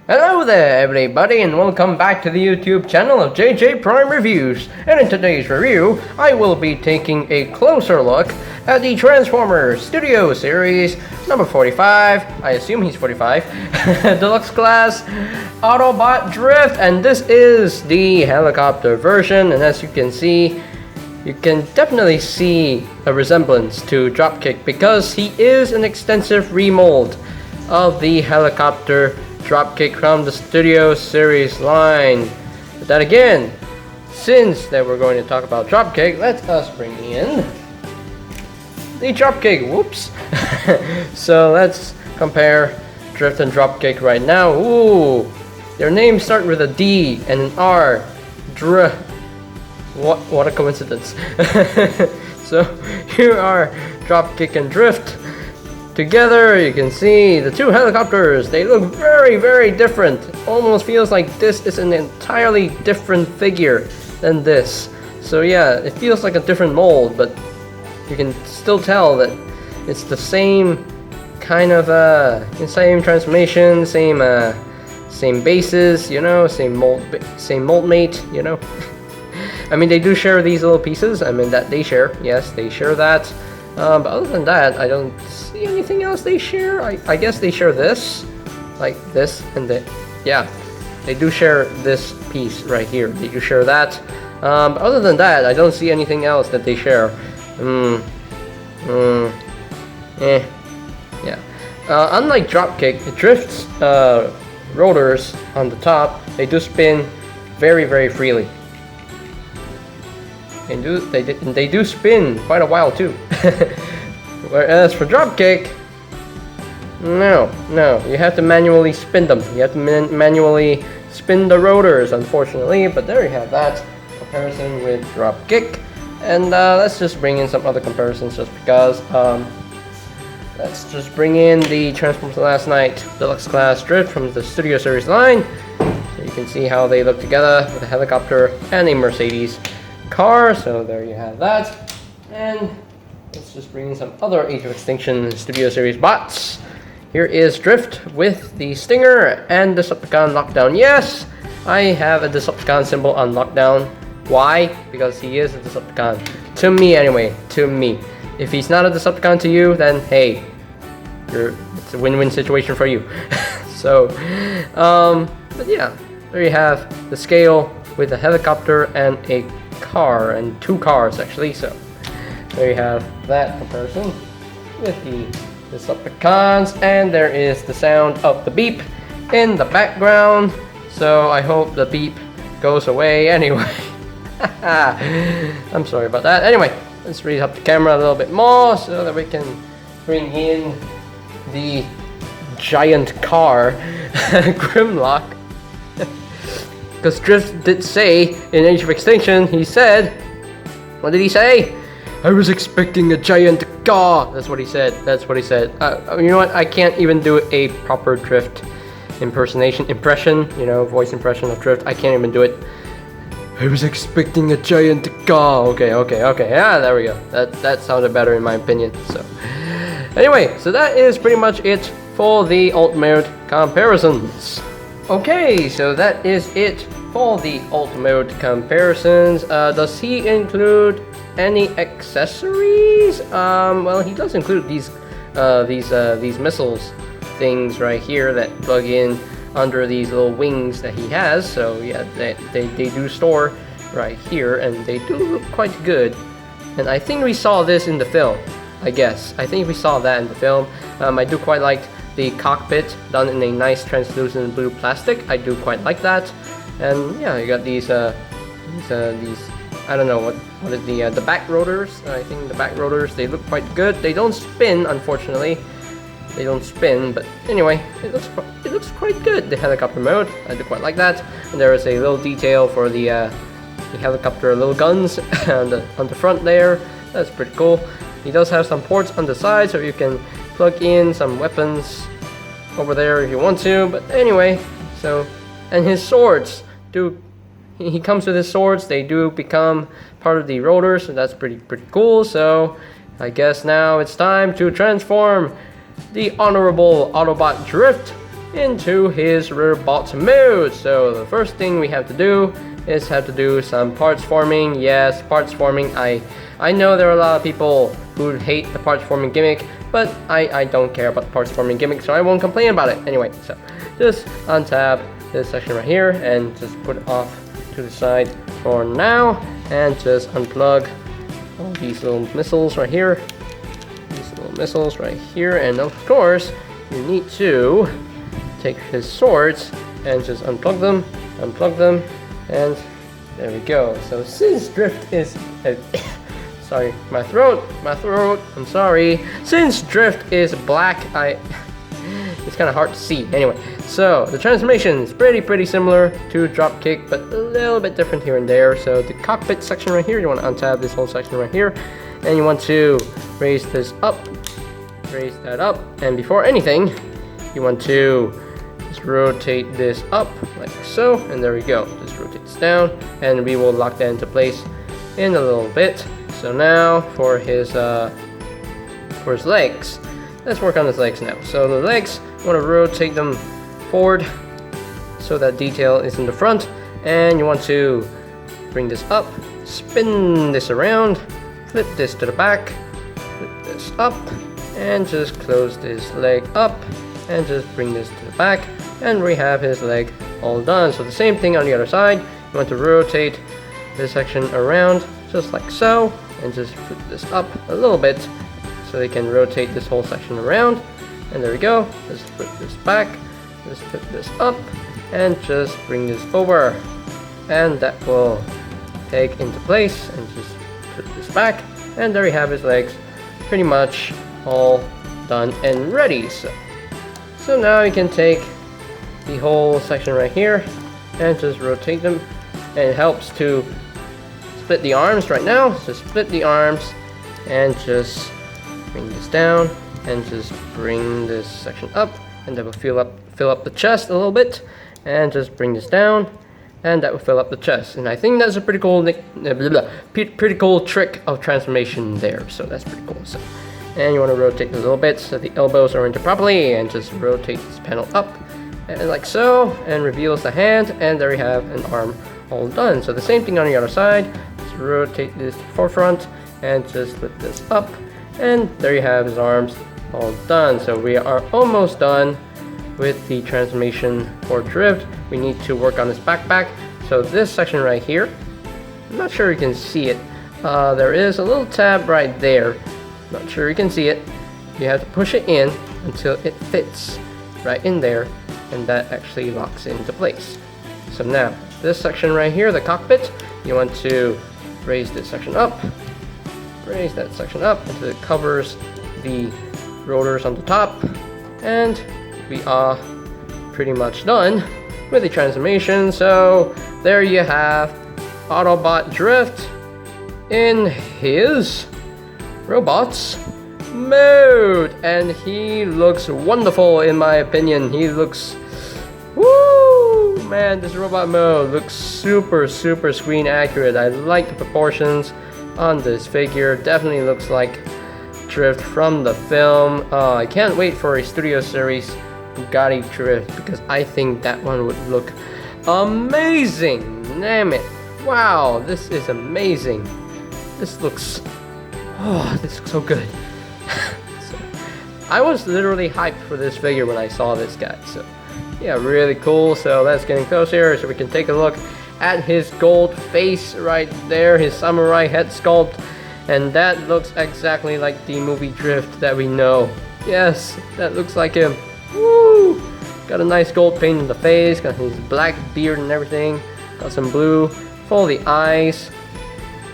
Hello there everybody and welcome back to the YouTube channel of JJ Prime Reviews. And in today's review, I will be taking a closer look at the Transformers Studio Series number 45, I assume he's 45, Deluxe Class Autobot Drift, and this is the helicopter version, and as you can see, you can definitely see a resemblance to Dropkick because he is an extensive remold of the Helicopter Dropkick from the Studio Series line. But then again, since that we're going to talk about Dropkick, let us bring in the Dropkick. Whoops. So let's compare Drift and Dropkick right now. Ooh, their names start with a D and an R. What a coincidence. So here are Dropkick and Drift. Together, you can see the two helicopters. They look very, very different. Almost feels like this is an entirely different figure than this. So yeah, it feels like a different mold, but you can still tell that it's the same kind of same transformation, same bases, you know, same mold mate, you know. I mean, they do share these little pieces. I mean, that they share. Yes, they share that. But other than that, I don't see anything else they share. I guess they share this, like this and that. Yeah, they do share this piece right here. They do share that. But other than that, I don't see anything else that they share. Yeah. Unlike Dropkick, Drift's rotors on the top, they do spin very, very freely. They do spin quite a while too. Whereas for Dropkick, no, you have to manually spin them. You have to manually spin the rotors, unfortunately. But there you have that comparison with Dropkick. And let's just bring in some other comparisons just because. Let's just bring in the Transformers Last Night Deluxe Class Drift from the Studio Series line. So you can see how they look together with a helicopter and a Mercedes car. So there you have that. And let's just bring in some other Age of Extinction Studio Series bots. Here is Drift with the Stinger and the Decepticon Lockdown. Yes, I have a Decepticon symbol on Lockdown. Why? Because he is a Decepticon. To me anyway, to me. If he's not a Decepticon to you, then hey, it's a win-win situation for you. So, but yeah, there you have the scale with a helicopter and a car, and two cars actually. So there you have that comparison with the Decepticons, and there is the sound of the beep in the background. So I hope the beep goes away anyway. I'm sorry about that. Anyway, let's raise up the camera a little bit more so that we can bring in the giant car, Grimlock. Because Drift did say in Age of Extinction, he said, what did he say? I was expecting a giant car. That's what he said. You know what? I can't even do a proper Drift impression, you know, voice impression of Drift. I can't even do it. I was expecting a giant car. Okay. Yeah, there we go. That sounded better in my opinion. So, anyway, so that is pretty much it for the alt mode comparisons. Okay, so that is it for the alt mode comparisons. Does he include any accessories? Well, he does include these missiles things right here that plug in under these little wings that he has. So yeah, they do store right here, and they do look quite good. And I think we saw this in the film. I think we saw that in the film. I do quite like the cockpit done in a nice translucent blue plastic. I do quite like that. And yeah, you got these I don't know what is the back rotors. I think the back rotors, they look quite good. They don't spin, unfortunately. They don't spin, but anyway, it looks quite good. The helicopter mode, I do quite like that. And there is a little detail for the helicopter little guns on the front there. That's pretty cool. He does have some ports on the side, so you can plug in some weapons over there if you want to. But anyway, so, and his swords do. He comes with his swords. They do become part of the rotor, so that's pretty cool. So I guess now it's time to transform the Honorable Autobot Drift into his robot mode. So the first thing we have to do is some parts forming. Yes, parts forming. I know there are a lot of people who hate the parts forming gimmick, but I don't care about the parts forming gimmick, so I won't complain about it. Anyway, so just untab this section right here and just put it off to the side for now, and just unplug all these little missiles right here. And of course, you need to take his swords and just unplug them, and there we go. So since Drift is sorry, my throat, I'm sorry. Since Drift is black, it's kind of hard to see. Anyway, so the transformation is pretty similar to Dropkick, but a little bit different here and there. So the cockpit section right here, you want to untab this whole section right here, and you want to raise that up, and before anything, you want to just rotate this up like so, and there we go. Just rotate this down, and we will lock that into place in a little bit. So now for his legs, let's work on his legs now. So the legs, you want to rotate them forward so that detail is in the front, and you want to bring this up, spin this around, flip this to the back, flip this up, and just close this leg up, and just bring this to the back, and we have his leg all done. So the same thing on the other side. You want to rotate this section around just like so, and just flip this up a little bit so they can rotate this whole section around, and there we go. Just flip this back, just flip this up, and just bring this over, and that will take into place, and just flip this back, and there we have his legs pretty much all done and ready. So now you can take the whole section right here and just rotate them, and it helps to split the arms right now. So split the arms and just bring this down and just bring this section up, and that will fill up the chest a little bit, and just bring this down, and that will fill up the chest. And I think that's a pretty cool trick of transformation there. So that's pretty cool. So, and you want to rotate a little bit so the elbows are into properly, and just rotate this panel up and like so, and reveals the hand, and there we have an arm all done. So the same thing on the other side. Just rotate this to the forefront and just lift this up, and there you have his arms all done. So we are almost done with the transformation for Drift. We need to work on his backpack. So this section right here, I'm not sure you can see it. There is a little tab right there. Not sure you can see it. You have to push it in until it fits right in there, and that actually locks into place. So now this section right here, the cockpit, you want to raise this section up, raise that section up until it covers the rotors on the top, and we are pretty much done with the transformation. So there you have Autobot Drift in his robots mode, and he looks wonderful in my opinion. He looks, woo, man, this robot mode looks super screen accurate. I like the proportions on this figure. Definitely looks like Drift from the film. I can't wait for a Studio Series Bugatti Drift, because I think that one would look amazing. Damn it, wow, this is amazing. This looks so good. So, I was literally hyped for this figure when I saw this guy. So yeah, really cool. So let's get in close here so we can take a look at his gold face right there, his samurai head sculpt, and that looks exactly like the movie Drift that we know. Yes, that looks like him. Woo! Got a nice gold paint in the face, got his black beard and everything, got some blue for the eyes.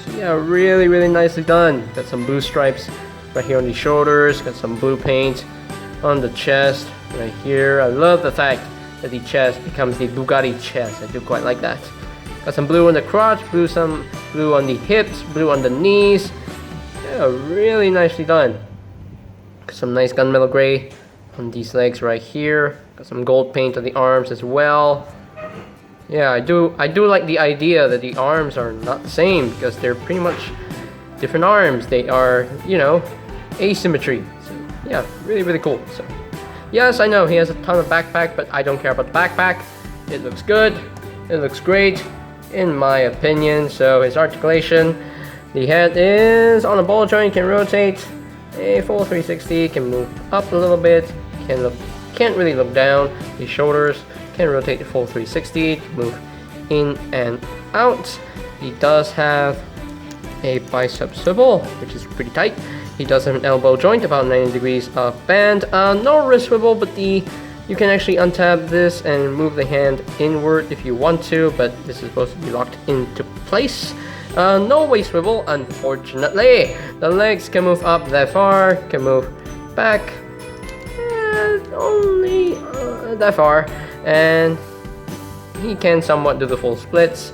So yeah, really nicely done. Got some blue stripes right here on the shoulders, got some blue paint on the chest right here. I love the fact that the chest becomes the Bugatti chest. I do quite like that. Got some blue on the crotch, some blue on the hips, blue on the knees. Yeah, really nicely done. Got some nice gunmetal gray on these legs right here. Got some gold paint on the arms as well. Yeah, I do like the idea that the arms are not the same, because they're pretty much different arms. They are, you know, asymmetry. So yeah, really cool. So Yes, I know he has a ton of backpack, but I don't care about the backpack. It looks good. It looks great, in my opinion. So his articulation, the head is on a ball joint, can rotate a full 360, can move up a little bit, can't really look down. The shoulders can rotate the full 360, move in and out. He does have a bicep swivel, which is pretty tight. He does have an elbow joint, about 90 degrees of bend. No wrist swivel, but you can actually untab this and move the hand inward if you want to, but this is supposed to be locked into place. No waist swivel, unfortunately. The legs can move up that far, can move back only that far, and he can somewhat do the full splits.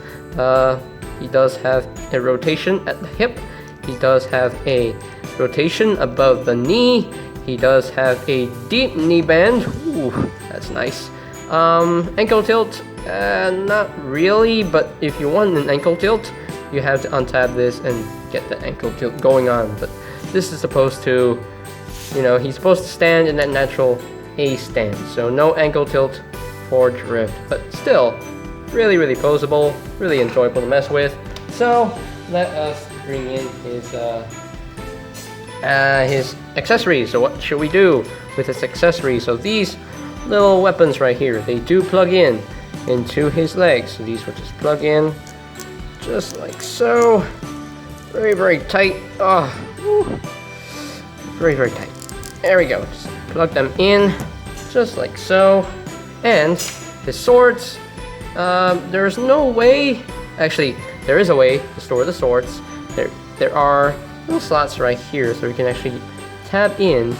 He does have a rotation at the hip. He does have a rotation above the knee. He does have a deep knee bend. Ooh, that's nice. Ankle tilt, not really, but if you want an ankle tilt, you have to untab this and get the ankle tilt going on. But this is supposed to, he's supposed to stand in that natural A stand. So no ankle tilt for Drift, but still really, really posable, really enjoyable to mess with. So let us bring in his accessories. So what should we do with his accessories? So these little weapons right here, they do plug in into his legs. So these will just plug in just like so. Very, very tight. Very, very tight. There we go. Just plug them in just like so. And his swords, there's no way, actually there is a way to store the swords. There are little slots right here, so you can actually tab in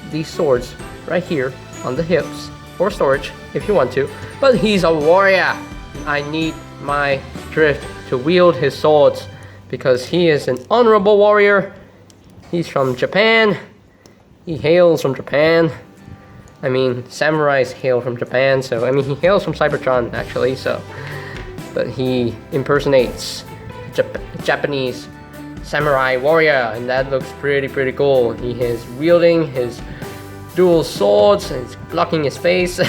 these swords right here on the hips for storage if you want to. But he's a warrior. I need my Drift to wield his swords because he is an honorable warrior. He's from Japan. He hails from Japan. I mean, samurais hail from Japan, so I mean he hails from Cybertron actually, so but he impersonates Japanese samurai warrior, and that looks pretty cool. He is wielding his dual swords and he's blocking his face.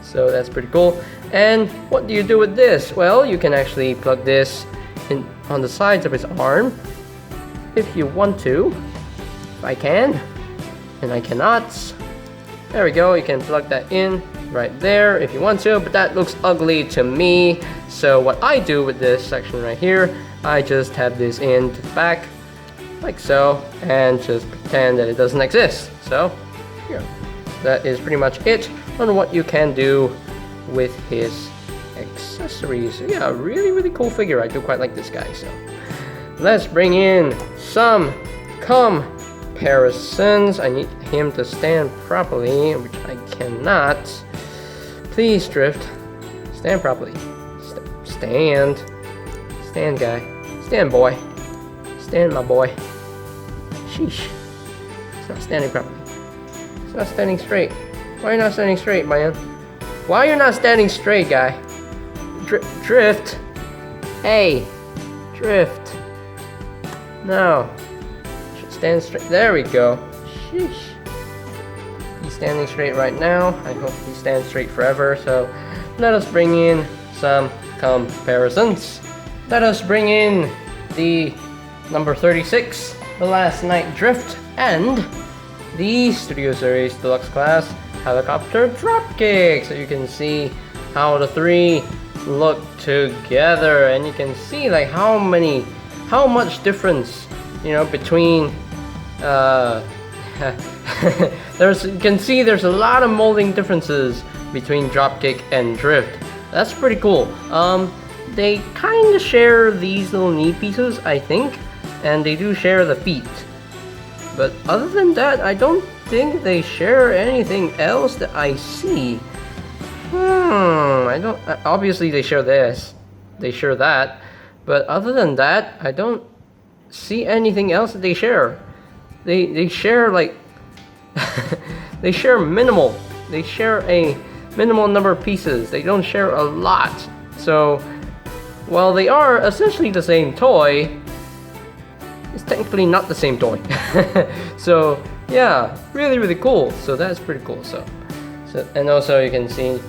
So that's pretty cool. And what do you do with this? Well, you can actually plug this in on the sides of his arm if you want to. If I can, and I cannot. There we go, you can plug that in right there if you want to, but that looks ugly to me. So what I do with this section right here, I just have this in to the back, like so, and just pretend that it doesn't exist. So, yeah, that is pretty much it on what you can do with his accessories. So yeah, really cool figure. I do quite like this guy. So let's bring in some comparisons. I need him to stand properly, which I cannot. Please, Drift, stand properly. Stand, guy. Stand, boy. Stand, my boy. Sheesh. It's not standing properly. It's not standing straight. Why are you not standing straight, man? Why are you not standing straight, guy? Drift. Hey, Drift. No. Should stand straight. There we go. Sheesh. He's standing straight right now. I hope he stands straight forever. So let us bring in some comparisons. Let us bring in the number 36, the Last Night Drift, and the Studio Series Deluxe Class Helicopter Dropkick. So you can see how the three look together, and you can see like how much difference, between you can see there's a lot of molding differences between Dropkick and Drift. That's pretty cool. They kind of share these little knee pieces, I think, and they do share the feet. But other than that, I don't think they share anything else that I see. Obviously they share this. They share that. But other than that, I don't see anything else that they share. They share like they share minimal. They share a minimal number of pieces. They don't share a lot. So while they are essentially the same toy, it's technically not the same toy. So yeah, really cool. So that's pretty cool. So So, and also you can see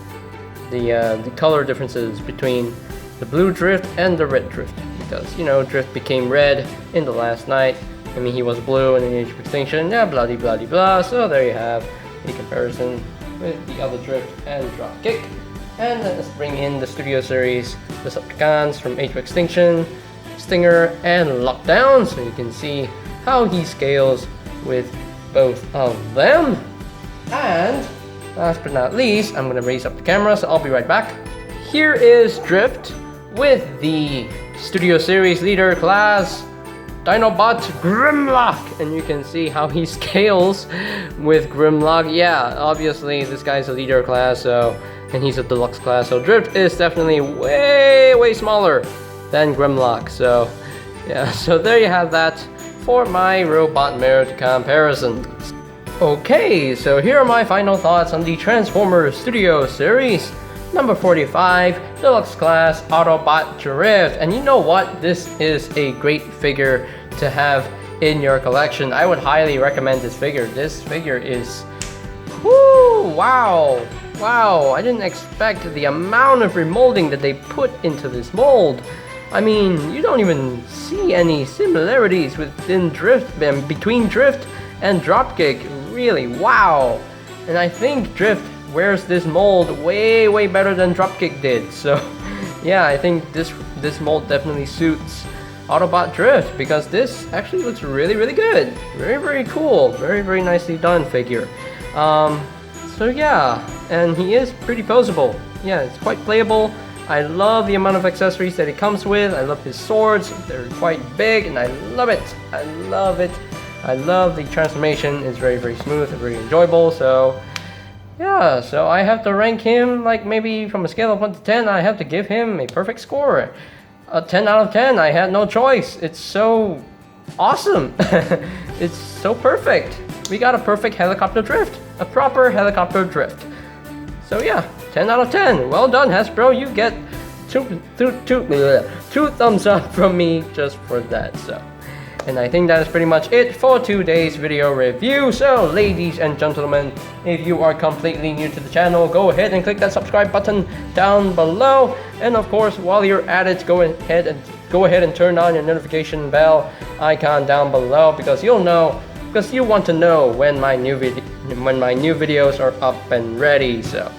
the color differences between the blue Drift and the red Drift, because you know Drift became red in the last night. I mean, he was blue in the Age of Extinction. Yeah, blah de blah de blah. So there you have the comparison with the other Drift and Dropkick. And let's bring in the Studio Series Decepticons from Age of Extinction, Stinger, and Lockdown, so you can see how he scales with both of them. And last but not least, I'm gonna raise up the camera, so I'll be right back. Here is Drift with the Studio Series Leader Class Dinobot Grimlock, and you can see how he scales with Grimlock. Yeah, obviously this guy's a leader class, so, and he's a deluxe class, so Drift is definitely way smaller than Grimlock. So yeah, so there you have that for my robot merit comparisons. Okay, so here are my final thoughts on the Transformers Studio Series number 45 Deluxe Class Autobot Drift. And you know what? This is a great figure to have in your collection. I would highly recommend this figure. This figure is, whoo, wow, I didn't expect the amount of remolding that they put into this mold. I mean, you don't even see any similarities within Drift, between Drift and Dropkick. Really, wow. And I think Drift wears this mold way better than Dropkick did. So yeah, I think this mold definitely suits Autobot Drift, because this actually looks really good. Very cool. Very nicely done figure. So yeah, and he is pretty poseable. Yeah, it's quite playable. I love the amount of accessories that it comes with. I love his swords. They're quite big and I love it. I love it. I love the transformation. It's very smooth and very enjoyable. So yeah, so I have to rank him, like, maybe from a scale of 1 to 10, I have to give him a perfect score. A 10 out of 10. I had no choice. It's so awesome. It's so perfect. We got a perfect helicopter drift. A proper helicopter drift. So yeah, 10 out of 10. Well done, Hasbro. You get two thumbs up from me just for that. So, and I think that is pretty much it for today's video review. So ladies and gentlemen, if you are completely new to the channel, go ahead and click that subscribe button down below. And of course, while you're at it, go ahead and turn on your notification bell icon down below, because you want to know when my new videos are up and ready. So,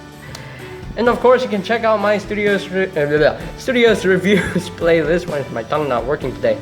and of course, you can check out my Studios Reviews playlist. Why is my tongue not working today?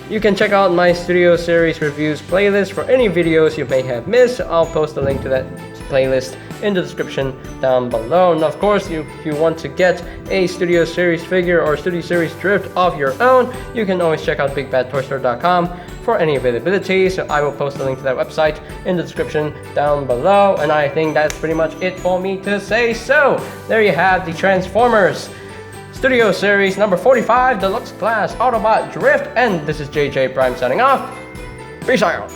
You can check out my Studio Series Reviews playlist for any videos you may have missed. I'll post a link to that playlist in the description down below. And of course, if you want to get a Studio Series figure or Studio Series Drift of your own, you can always check out bigbadtoystore.com for any availability. So I will post a link to that website in the description down below. And I think that's pretty much it for me to say. So there you have the Transformers Studio Series number 45 Deluxe Class Autobot Drift, and this is JJ Prime signing off. Peace out.